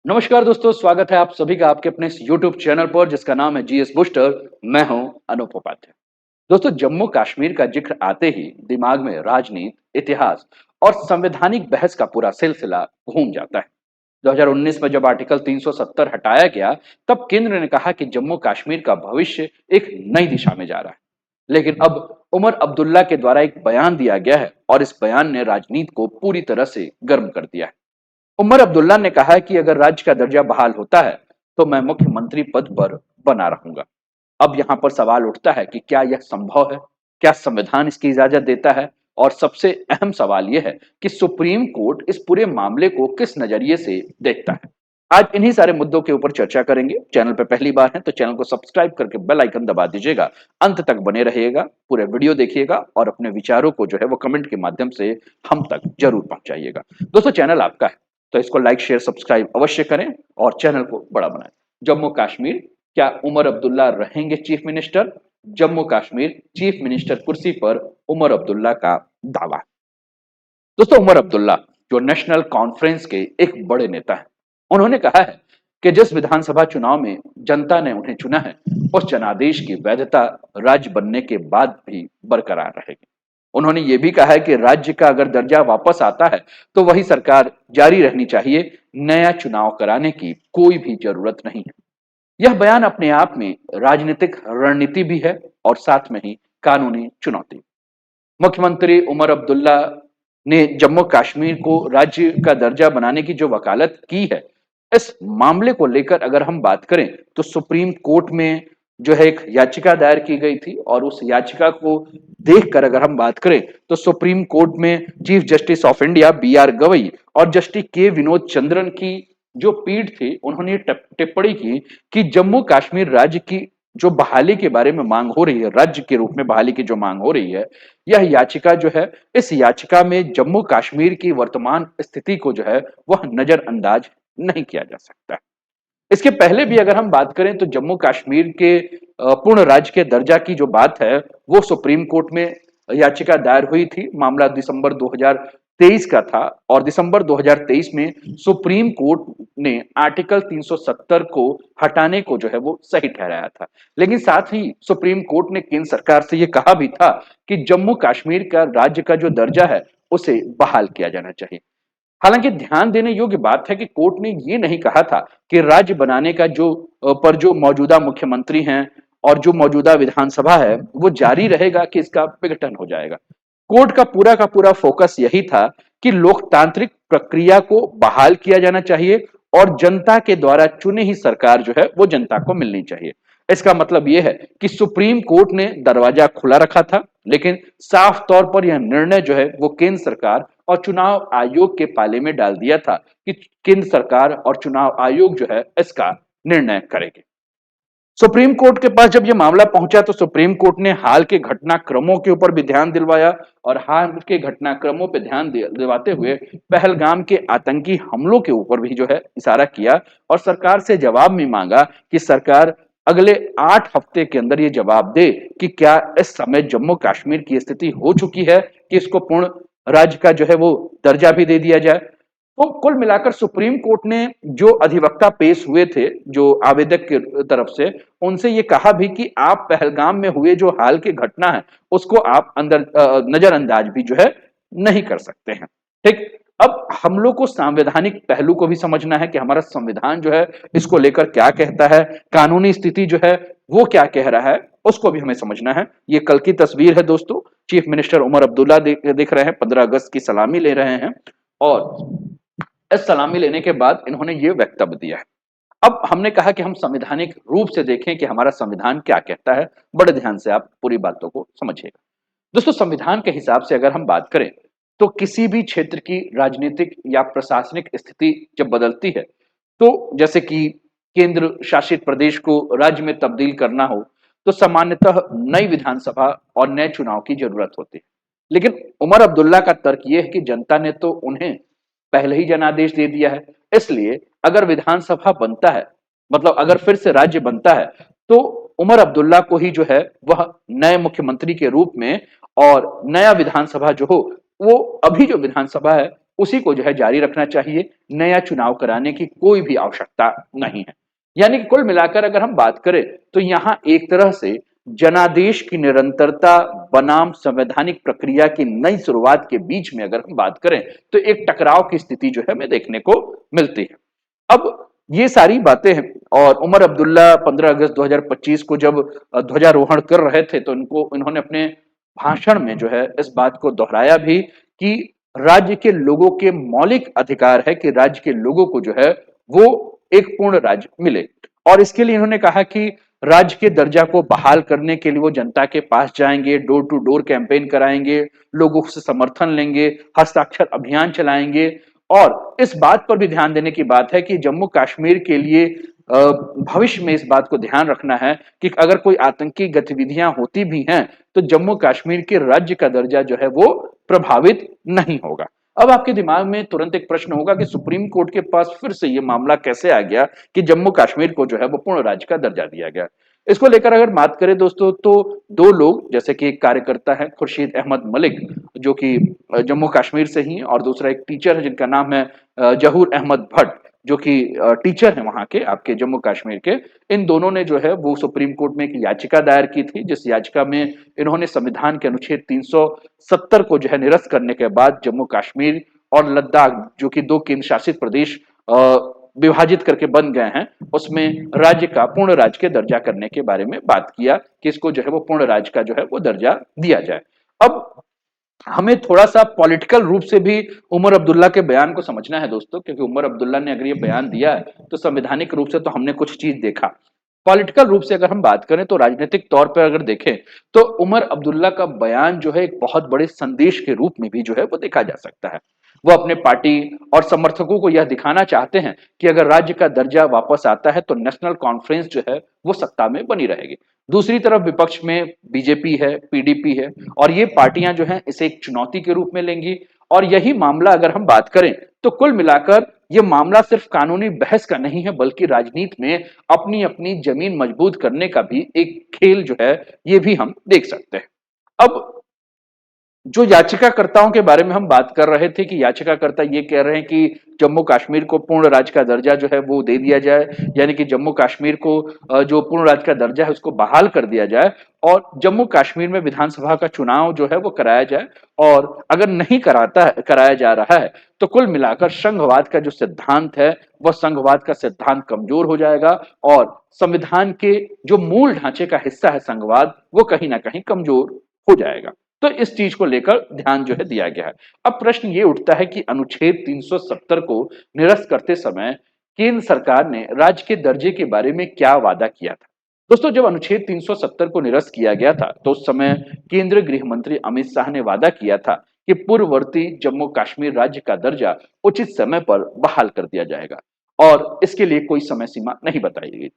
नमस्कार दोस्तों, स्वागत है आप सभी का आपके अपने इस YouTube चैनल पर जिसका नाम है जीएस बूस्टर। मैं हूं अनूप उपाध्याय। दोस्तों, जम्मू कश्मीर का जिक्र आते ही दिमाग में राजनीति, इतिहास और संवैधानिक बहस का पूरा सिलसिला घूम जाता है। 2019 में जब आर्टिकल 370 हटाया गया, तब केंद्र ने कहा कि जम्मू कश्मीर का भविष्य एक नई दिशा में जा रहा है। लेकिन अब उमर अब्दुल्ला के द्वारा एक बयान दिया गया है और इस बयान ने राजनीति को पूरी तरह से गर्म कर दिया है। उमर अब्दुल्ला ने कहा है कि अगर राज्य का दर्जा बहाल होता है तो मैं मुख्यमंत्री पद पर बना रहूंगा। अब यहां पर सवाल उठता है कि क्या यह संभव है? क्या संविधान इसकी इजाजत देता है? और सबसे अहम सवाल यह है कि सुप्रीम कोर्ट इस पूरे मामले को किस नजरिए से देखता है। आज इन्हीं सारे मुद्दों के ऊपर चर्चा करेंगे। चैनल पर पहली बार है तो चैनल को सब्सक्राइब करके बेल आइकन दबा दीजिएगा। अंत तक बने रहिएगा, पूरे वीडियो देखिएगा और अपने विचारों को जो है वो कमेंट के माध्यम से हम तक जरूर पहुंचाइएगा। दोस्तों, चैनल आपका है तो इसको लाइक शेयर सब्सक्राइब अवश्य करें और चैनल को बड़ा बनाएं। जम्मू कश्मीर, क्या उमर अब्दुल्ला रहेंगे chief minister? Jammu Kashmir chief minister कुर्सी पर उमर अब्दुल्ला का दावा। दोस्तों, उमर अब्दुल्ला जो नेशनल कॉन्फ्रेंस के एक बड़े नेता हैं, उन्होंने कहा है कि जिस विधानसभा चुनाव में जनता ने उन्हें चुना है, उस जनादेश की वैधता राज्य बनने के बाद भी बरकरार रहेगी। उन्होंने ये भी कहा है कि राज्य का अगर दर्जा वापस आता है तो वही सरकार जारी रहनी चाहिए, नया चुनाव कराने की कोई भी जरूरत नहीं है। यह बयान अपने आप में राजनीतिक रणनीति भी है और साथ में ही कानूनी चुनौती। मुख्यमंत्री उमर अब्दुल्ला ने जम्मू कश्मीर को राज्य का दर्जा बनाने की जो वकालत की है, इस मामले को लेकर अगर हम बात करें तो सुप्रीम कोर्ट में जो है एक याचिका दायर की गई थी और उस याचिका को देखकर अगर हम बात करें तो सुप्रीम कोर्ट में chief justice of India B R Gavai और जस्टिस के विनोद चंद्रन की जो पीठ थी, उन्होंने टिप्पणी की कि जम्मू कश्मीर राज्य की जो बहाली के बारे में मांग हो रही है, राज्य के रूप में बहाली की जो मांग हो रही है, यह याचिका जो है, इस याचिका में जम्मू कश्मीर की वर्तमान स्थिति को जो है वह नजरअंदाज नहीं किया जा सकता। इसके पहले भी अगर हम बात करें तो जम्मू कश्मीर के पूर्ण राज्य के दर्जा की जो बात है, वो सुप्रीम कोर्ट में याचिका दायर हुई थी। मामला दिसंबर 2023 का था और दिसंबर 2023 में सुप्रीम कोर्ट ने आर्टिकल 370 को हटाने को जो है वो सही ठहराया था। लेकिन साथ ही सुप्रीम कोर्ट ने केंद्र सरकार से ये कहा भी था कि जम्मू कश्मीर का राज्य का जो दर्जा है उसे बहाल किया जाना चाहिए। हालांकि ध्यान देने योग्य बात है कि कोर्ट ने ये नहीं कहा था कि राज्य बनाने का पर जो मौजूदा मुख्यमंत्री हैं और जो मौजूदा विधानसभा है वो जारी रहेगा कि इसका विघटन हो जाएगा। कोर्ट का पूरा फोकस यही था कि लोकतांत्रिक प्रक्रिया को बहाल किया जाना चाहिए और जनता के द्वारा चुनी ही सरकार जो है वो जनता को मिलनी चाहिए। इसका मतलब यह है कि सुप्रीम कोर्ट ने दरवाजा खुला रखा था, लेकिन साफ तौर पर यह निर्णय जो है वो केंद्र सरकार और चुनाव आयोग के पाले में डाल दिया था कि केंद्र सरकार और चुनाव आयोग जो है इसका निर्णय करेगी। सुप्रीम कोर्ट के पास जब यह मामला पहुंचा तो सुप्रीम कोर्ट ने हाल के घटनाक्रमों के ऊपर भी ध्यान दिलवाया और हाल के घटनाक्रमों पर ध्यान दिलवाते हुए पहलगाम के आतंकी हमलों के ऊपर भी जो है इशारा किया और सरकार से जवाब में मांगा कि सरकार अगले 8 हफ्ते के अंदर ये जवाब दे कि क्या इस समय जम्मू कश्मीर की स्थिति हो चुकी है कि इसको पूर्ण राज्य का जो है वो दर्जा भी दे दिया जाए। तो कुल मिलाकर सुप्रीम कोर्ट ने जो अधिवक्ता पेश हुए थे, जो आवेदक की तरफ से, उनसे ये कहा भी कि आप पहलगाम में हुए जो हाल की घटना है उसको आप नजरअंदाज भी जो है नहीं कर सकते हैं। ठीक, अब हम लोग को संवैधानिक पहलू को भी समझना है कि हमारा संविधान जो है इसको लेकर क्या कहता है, कानूनी स्थिति जो है वो क्या कह रहा है, उसको भी हमें समझना है। ये कल की तस्वीर है दोस्तों, चीफ मिनिस्टर उमर अब्दुल्ला दिख रहे हैं, 15 अगस्त की सलामी ले रहे हैं और इस सलामी लेने के बाद इन्होंने ये वक्तव्य दिया है। अब हमने कहा कि हम संवैधानिक रूप से देखें कि हमारा संविधान क्या कहता है। बड़े ध्यान से आप पूरी बातों को समझिएगा। दोस्तों, संविधान के हिसाब से अगर हम बात करें तो किसी भी क्षेत्र की राजनीतिक या प्रशासनिक स्थिति जब बदलती है, तो जैसे कि केंद्र शासित प्रदेश को राज्य में तब्दील करना हो, तो सामान्यतः नई विधानसभा और नए चुनाव की जरूरत होती है। लेकिन उमर अब्दुल्ला का तर्क यह है कि जनता ने तो उन्हें पहले ही जनादेश दे दिया है, इसलिए अगर विधानसभा बनता है, मतलब अगर फिर से राज्य बनता है, तो उमर अब्दुल्ला को ही जो है वह नए मुख्यमंत्री के रूप में और नया विधानसभा जो हो, वो अभी जो विधानसभा है उसी को जो है जारी रखना चाहिए। नया चुनाव कराने की कोई भी आवश्यकता नहीं है। यानी कि कुल मिलाकर अगर हम बात करें तो यहाँ एक तरह से जनादेश की निरंतरता बनाम संवैधानिक प्रक्रिया की नई शुरुआत के बीच में अगर हम बात करें तो एक टकराव की स्थिति जो है हमें देखने को मिलती है। अब ये सारी बातें हैं और उमर अब्दुल्ला 15 अगस्त 2025 को जब ध्वजारोहण कर रहे थे तो इन्होंने अपने भाषण में जो है इस बात को दोहराया भी कि राज्य के लोगों के मौलिक अधिकार है कि राज्य के लोगों को जो है वो एक पूर्ण राज्य मिले। और इसके लिए इन्होंने कहा कि राज्य के दर्जा को बहाल करने के लिए वो जनता के पास जाएंगे, डोर टू डोर कैंपेन कराएंगे, लोगों से समर्थन लेंगे, हस्ताक्षर अभियान चलाएंगे। और इस बात पर भी ध्यान देने की बात है कि जम्मू कश्मीर के लिए भविष्य में इस बात को ध्यान रखना है कि अगर कोई आतंकी गतिविधियां होती भी हैं तो जम्मू कश्मीर के राज्य का दर्जा जो है वो प्रभावित नहीं होगा। अब आपके दिमाग में तुरंत एक प्रश्न होगा कि सुप्रीम कोर्ट के पास फिर से ये मामला कैसे आ गया कि जम्मू कश्मीर को जो है वो पूर्ण राज्य का दर्जा दिया गया। इसको लेकर अगर बात करें दोस्तों तो दो लोग जैसे कि एक कार्यकर्ता है खुर्शीद अहमद मलिक जो कि जम्मू कश्मीर से ही, और दूसरा एक टीचर है जिनका नाम है जहूर अहमद भट्ट जो कि टीचर है वहां के आपके जम्मू कश्मीर के। इन दोनों ने जो है वो सुप्रीम कोर्ट में एक याचिका दायर की थी जिस याचिका में इन्होंने संविधान के अनुच्छेद 370 को जो है निरस्त करने के बाद जम्मू कश्मीर और लद्दाख जो कि दो केंद्र शासित प्रदेश विभाजित करके बन गए हैं उसमें राज्य का पूर्ण राज्य के दर्जा करने के बारे में बात किया कि इसको जो है वो पूर्ण राज्य का जो है वो दर्जा दिया जाए। अब हमें थोड़ा सा पॉलिटिकल रूप से भी उमर अब्दुल्ला के बयान को समझना है दोस्तों, क्योंकि उमर अब्दुल्ला ने अगर ये बयान दिया है तो संवैधानिक रूप से तो हमने कुछ चीज देखा। पॉलिटिकल रूप से अगर हम बात करें तो राजनीतिक तौर पर अगर देखें तो उमर अब्दुल्ला का बयान जो है एक बहुत बड़े संदेश के रूप में भी जो है वो देखा जा सकता है। वो अपने पार्टी और समर्थकों को यह दिखाना चाहते हैं कि अगर राज्य का दर्जा वापस आता है तो नेशनल कॉन्फ्रेंस जो है वो सत्ता में बनी रहेगी। दूसरी तरफ विपक्ष में बीजेपी है, पीडीपी है, और ये पार्टियां जो हैं इसे एक चुनौती के रूप में लेंगी। और यही मामला अगर हम बात करें तो कुल मिलाकर ये मामला सिर्फ कानूनी बहस का नहीं है बल्कि राजनीति में अपनी अपनी जमीन मजबूत करने का भी एक खेल जो है ये भी हम देख सकते हैं। अब जो याचिकाकर्ताओं के बारे में हम बात कर रहे थे कि याचिकाकर्ता ये कह रहे हैं कि जम्मू कश्मीर को पूर्ण राज्य का दर्जा जो है वो दे दिया जाए, यानी कि जम्मू कश्मीर को जो पूर्ण राज्य का दर्जा है उसको बहाल कर दिया जाए और जम्मू कश्मीर में विधानसभा का चुनाव जो है वो कराया जाए। और अगर नहीं कराया जा रहा है तो कुल मिलाकर संघवाद का जो सिद्धांत है वह संघवाद का सिद्धांत कमजोर हो जाएगा और संविधान के जो मूल ढांचे का हिस्सा है संघवाद वो कहीं ना कहीं कमजोर हो जाएगा। तो इस चीज को लेकर ध्यान जो है दिया गया है। अब प्रश्न ये उठता है कि अनुच्छेद 370 को निरस्त करते समय केंद्र सरकार ने राज्य के दर्जे के बारे में क्या वादा किया था। दोस्तों जब अनुच्छेद 370 को निरस्त किया गया था तो उस समय केंद्रीय गृह मंत्री अमित शाह ने वादा किया था कि पूर्ववर्ती जम्मू कश्मीर राज्य का दर्जा उचित समय पर बहाल कर दिया जाएगा और इसके लिए कोई समय सीमा नहीं बताई गई।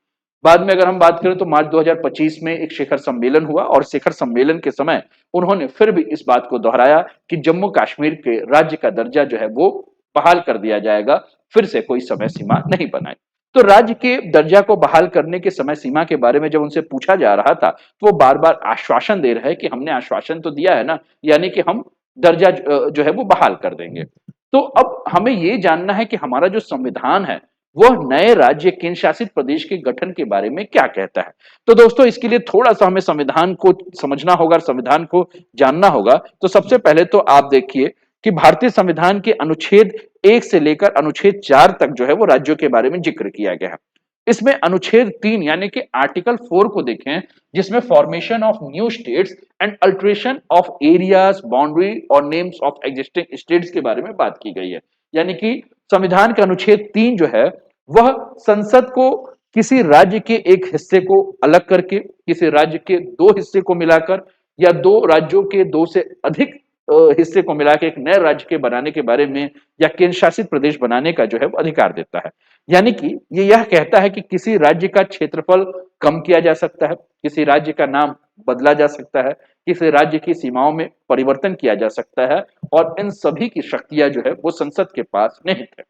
बाद में अगर हम बात करें तो मार्च 2025 में एक शिखर सम्मेलन हुआ और शिखर सम्मेलन के समय उन्होंने फिर भी इस बात को दोहराया कि जम्मू कश्मीर के राज्य का दर्जा जो है वो बहाल कर दिया जाएगा, फिर से कोई समय सीमा नहीं बनाई। तो राज्य के दर्जा को बहाल करने के समय सीमा के बारे में जब उनसे पूछा जा रहा था तो वो बार बार आश्वासन दे रहे हैं कि हमने आश्वासन तो दिया है ना, यानी कि हम दर्जा जो है वो बहाल कर देंगे। तो अब हमें ये जानना है कि हमारा जो संविधान है वह नए राज्य केंद्र शासित प्रदेश के गठन के बारे में क्या कहता है। तो दोस्तों इसके लिए थोड़ा सा हमें संविधान को समझना होगा, संविधान को जानना होगा। तो सबसे पहले तो आप देखिए कि भारतीय संविधान के अनुच्छेद 1 से लेकर अनुच्छेद 4 तक जो है वो राज्यों के बारे में जिक्र किया गया है। इसमें अनुच्छेद 3 यानी कि आर्टिकल 4 को देखें जिसमें formation of new states and alteration of areas boundary और नेम्स ऑफ एग्जिस्टिंग स्टेट्स के बारे में बात की गई है। यानी कि संविधान का अनुच्छेद 3 जो है वह संसद को किसी राज्य के एक हिस्से को अलग करके किसी राज्य के दो हिस्से को मिलाकर या दो राज्यों के दो से अधिक हिस्से को मिलाकर एक नए राज्य के बनाने के बारे में या केंद्र शासित प्रदेश बनाने का जो है वो अधिकार देता है। यानी कि ये यह कहता है कि किसी राज्य का क्षेत्रफल कम किया जा सकता है, किसी राज्य का नाम बदला जा सकता है, किसी राज्य की सीमाओं में परिवर्तन किया जा सकता है और इन सभी की शक्तियां जो है वो संसद के पास निहित है।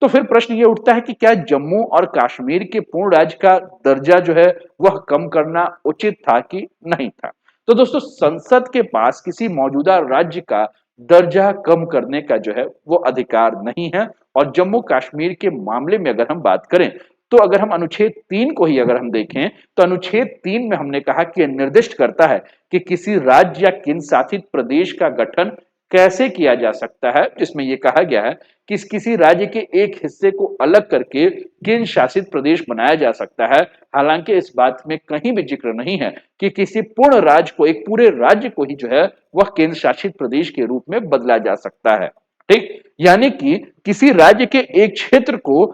तो फिर प्रश्न ये उठता है कि क्या जम्मू और कश्मीर के पूर्ण राज्य का दर्जा जो है वह कम करना उचित था कि नहीं था। तो दोस्तों संसद के पास किसी मौजूदा राज्य का दर्जा कम करने का जो है वो अधिकार नहीं है। और जम्मू कश्मीर के मामले में अगर हम बात करें, तो अगर हम अनुच्छेद 3 को ही अगर हम देखें, तो अनुच्छेद 3 में हमने कहा कि यह निर्दिष्ट करता है कि किसी राज्य या केंद्र शासित प्रदेश का गठन कैसे किया जा सकता है, जिसमें यह कहा गया है कि किसी राज्य के एक हिस्से को अलग करके केंद्र शासित प्रदेश बनाया जा सकता है। हालांकि इस बात में कहीं भी जिक्र नहीं है कि किसी पूर्ण राज्य को, एक पूरे राज्य को ही जो है वह केंद्र शासित प्रदेश के रूप में बदला जा सकता है। ठीक, यानी कि किसी राज्य के एक क्षेत्र को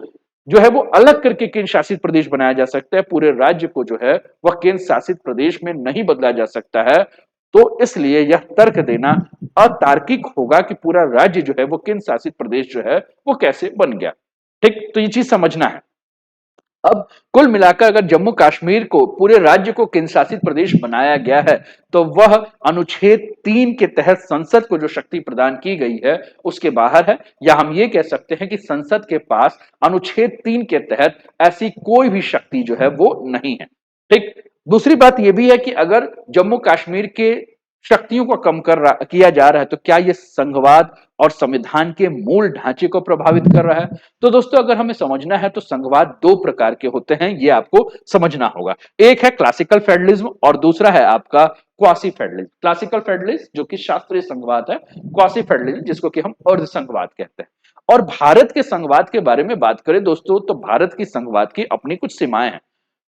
जो है वो अलग करके केंद्र शासित प्रदेश बनाया जा सकता है, पूरे राज्य को जो है वह केंद्र शासित प्रदेश में नहीं बदला जा सकता है। तो इसलिए यह तर्क देना अतार्किक होगा कि पूरा राज्य जो है वो केंद्र शासित प्रदेश जो है वो कैसे बन गया। ठीक, तो ये चीज समझना है। अब कुल मिलाकर अगर जम्मू कश्मीर को, पूरे राज्य को केंद्र शासित प्रदेश बनाया गया है, तो वह अनुच्छेद 3 के तहत संसद को जो शक्ति प्रदान की गई है उसके बाहर है, या हम ये कह सकते हैं कि संसद के पास अनुच्छेद 3 के तहत ऐसी कोई भी शक्ति जो है वो नहीं है। ठीक, दूसरी बात यह भी है कि अगर जम्मू कश्मीर के शक्तियों को कम किया जा रहा है, तो क्या यह संघवाद और संविधान के मूल ढांचे को प्रभावित कर रहा है? तो दोस्तों अगर हमें समझना है तो संघवाद दो प्रकार के होते हैं, ये आपको समझना होगा। एक है क्लासिकल फेडरलिज्म और दूसरा है आपका क्वासी फेडरलिज्म। क्लासिकल फेडरलिज्म जो कि शास्त्रीय संघवाद है, क्वासी फेडरलिज्म जिसको कि हम अर्ध संघवाद कहते हैं। और भारत के संघवाद के बारे में बात करें दोस्तों, तो भारत की संघवाद की अपनी कुछ सीमाएं हैं।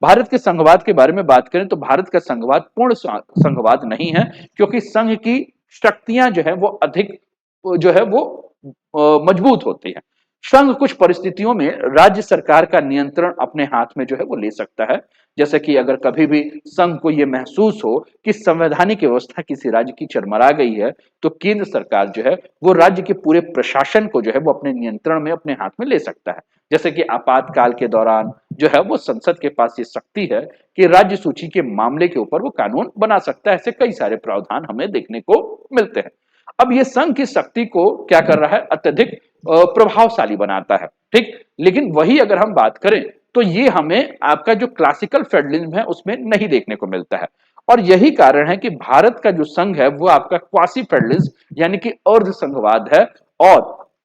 भारत के संघवाद के बारे में बात करें तो भारत का संघवाद पूर्ण संघवाद नहीं है, क्योंकि संघ की शक्तियां जो है वो अधिक जो है वो मजबूत होती है। संघ कुछ परिस्थितियों में राज्य सरकार का नियंत्रण अपने हाथ में जो है वो ले सकता है। जैसे कि अगर कभी भी संघ को यह महसूस हो कि संवैधानिक व्यवस्था किसी राज्य की चरमरा गई है, तो केंद्र सरकार जो है वो राज्य के पूरे प्रशासन को जो है वो अपने नियंत्रण में, अपने हाथ में ले सकता है। जैसे कि आपातकाल के दौरान जो है वो संसद के पास ये शक्ति है कि राज्य सूची के मामले के ऊपर वो कानून बना सकता है। ऐसे कई सारे प्रावधान हमें देखने को मिलते हैं। अब ये संघ की शक्ति को क्या कर रहा है, अत्यधिक प्रभावशाली बनाता है। ठीक, लेकिन वही अगर हम बात करें तो ये हमें आपका जो क्लासिकल फेडरलिज्म है उसमें नहीं देखने को मिलता है। और यही कारण है कि भारत का जो संघ है वो आपका क्वासी फेडरलिज्म यानी कि अर्ध संघवाद है। और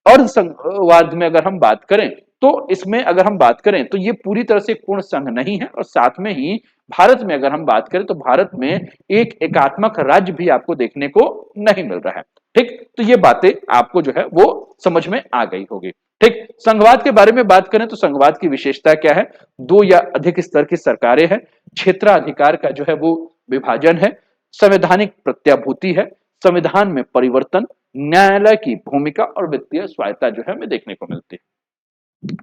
अर्ध संघवाद में अगर हम बात करें तो इसमें अगर हम बात करें तो ये पूरी तरह से पूर्ण संघ नहीं है। और साथ में ही भारत में अगर हम बात करें तो भारत में एक एकात्मक राज्य भी आपको देखने को नहीं मिल रहा है। ठीक, तो ये बातें आपको जो है वो समझ में आ गई होगी। ठीक, संघवाद के बारे में बात करें तो संघवाद की विशेषता क्या है? दो या अधिक स्तर की सरकारें हैं, क्षेत्राधिकार का जो है वो विभाजन है, संवैधानिक प्रत्याभूति है, संविधान में परिवर्तन, न्यायालय की भूमिका और वित्तीय स्वायत्ता जो है हमें देखने को मिलती है।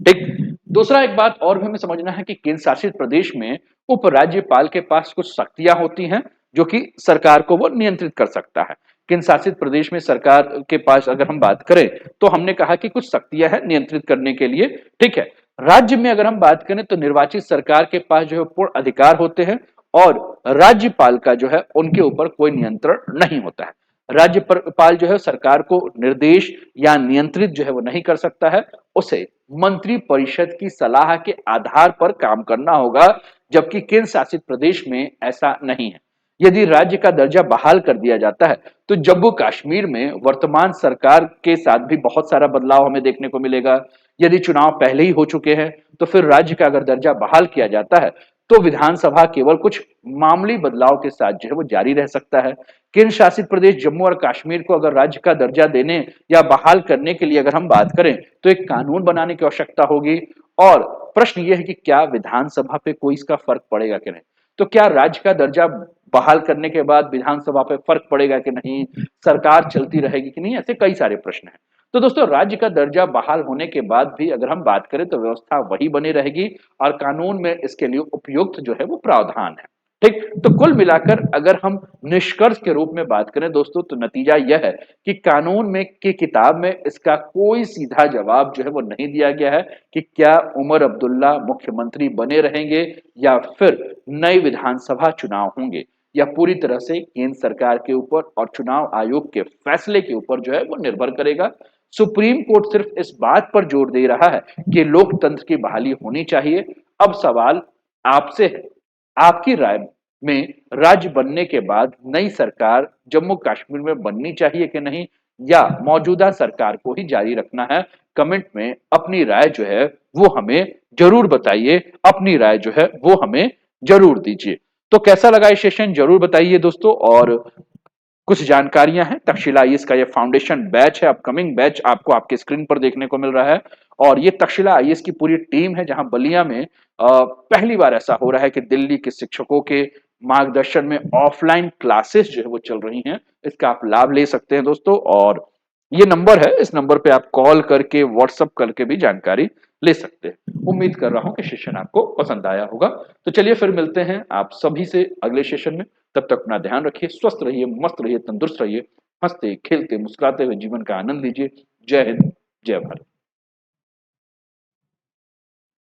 ठीक, दूसरा एक बात और भी हमें समझना है कि केंद्र शासित प्रदेश में उपराज्यपाल के पास कुछ शक्तियां होती हैं जो कि सरकार को वो नियंत्रित कर सकता है। केंद्र शासित प्रदेश में सरकार के पास अगर हम बात करें तो हमने कहा कि कुछ शक्तियां हैं नियंत्रित करने के लिए। ठीक है, राज्य में अगर हम बात करें तो निर्वाचित सरकार के पास जो है पूर्ण अधिकार होते हैं और राज्यपाल का जो है उनके ऊपर कोई नियंत्रण नहीं होता है। राज्यपाल जो है सरकार को निर्देश या नियंत्रित जो है वो नहीं कर सकता है, उसे मंत्री परिषद की सलाह के आधार पर काम करना होगा। जबकि केंद्र शासित प्रदेश में ऐसा नहीं है। यदि राज्य का दर्जा बहाल कर दिया जाता है तो जम्मू कश्मीर में वर्तमान सरकार के साथ भी बहुत सारा बदलाव हमें देखने को मिलेगा। यदि चुनाव पहले ही हो चुके हैं तो फिर राज्य का अगर दर्जा बहाल किया जाता है तो विधानसभा केवल कुछ मामूली बदलाव के साथ जो है वो जारी रह सकता है। केंद्र शासित प्रदेश जम्मू और कश्मीर को अगर राज्य का दर्जा देने या बहाल करने के लिए अगर हम बात करें तो एक कानून बनाने की आवश्यकता होगी। और प्रश्न यह है कि क्या विधानसभा पे कोई इसका फर्क पड़ेगा कि नहीं? तो क्या राज्य का दर्जा बहाल करने के बाद विधानसभा पे फर्क पड़ेगा कि नहीं, सरकार चलती रहेगी कि नहीं, ऐसे कई सारे प्रश्न हैं। तो दोस्तों राज्य का दर्जा बहाल होने के बाद भी अगर हम बात करें तो व्यवस्था वही बनी रहेगी और कानून में इसके लिए उपयुक्त जो है वो प्रावधान है। ठीक, तो कुल मिलाकर अगर हम निष्कर्ष के रूप में बात करें दोस्तों तो नतीजा यह है कि कानून में की किताब में इसका कोई सीधा जवाब जो है वो नहीं दिया गया है कि क्या उमर अब्दुल्ला मुख्यमंत्री बने रहेंगे या फिर नए विधानसभा चुनाव होंगे, या पूरी तरह से केंद्र सरकार के ऊपर और चुनाव आयोग के फैसले के ऊपर जो है वो निर्भर करेगा। सुप्रीम कोर्ट सिर्फ इस बात पर जोर दे रहा है कि लोकतंत्र की बहाली होनी चाहिए। अब सवाल आपसे है, आपकी राय में राज्य बनने के बाद नई सरकार जम्मू कश्मीर में बननी चाहिए कि नहीं, या मौजूदा सरकार को ही जारी रखना है? कमेंट में अपनी राय जो है वो हमें जरूर बताइए, अपनी राय जो है वो हमें जरूर दीजिए। तो कैसा लगा ये सेशन जरूर बताइए दोस्तों। और कुछ जानकारियां हैं, तक्षशिला आईएएस का ये फाउंडेशन बैच है, अपकमिंग बैच आपको आपके स्क्रीन पर देखने को मिल रहा है। और ये तक्षशिला आईएएस की पूरी टीम है, जहां बलिया में पहली बार ऐसा हो रहा है कि दिल्ली के शिक्षकों के मार्गदर्शन में ऑफलाइन क्लासेस जो है वो चल रही हैं। इसका आप लाभ ले सकते हैं दोस्तों। और ये नंबर है, इस नंबर पे आप कॉल करके व्हाट्सअप करके भी जानकारी ले सकते हैं। उम्मीद कर रहा हूं कि सेशन आपको पसंद आया होगा। तो चलिए फिर मिलते हैं आप सभी से अगले सेशन में। तब तक अपना ध्यान रखिए, स्वस्थ रहिए, मस्त रहिए, तंदुरुस्त रहिए, हंसते खेलते मुस्कुराते हुए जीवन का आनंद लीजिए। जय हिंद, जय भारत।